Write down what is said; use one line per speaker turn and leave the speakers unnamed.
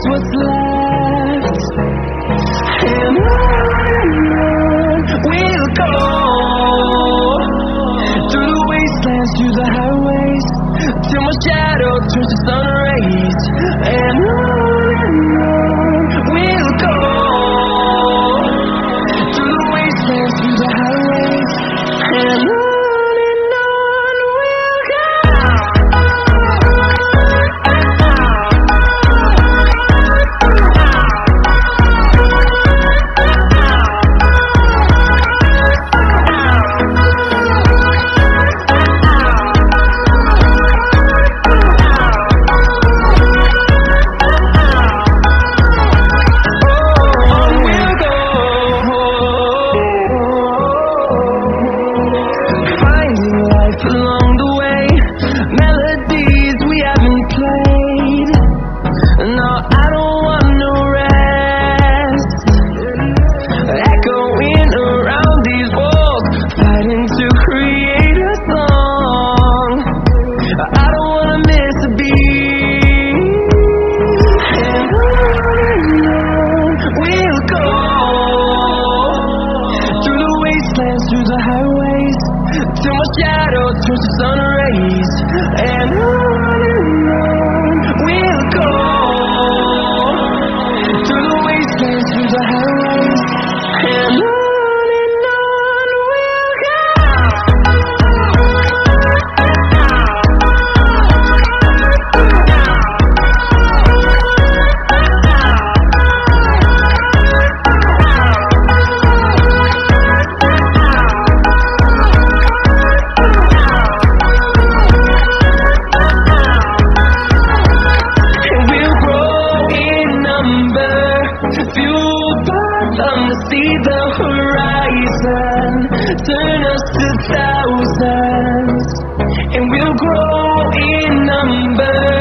is what's left. And on we'll go, through the wastelands, through the highways, till my shadow turns to sun rays. And on we'll go, through the wastelands, through the highways, and on we'll go. Along the way, melodies we haven't played. No, I don't want no rest. Echoing around these walls, fighting to create a song. I don't wanna miss a beat. And on we'll go, through the wastelands, through the highways, till my shadow turns to sun rays. And on we'll go, through the wastelands, through the highways, and on we'll go. Fueled by them to see the horizon, turn us to thousands, and we'll grow in number.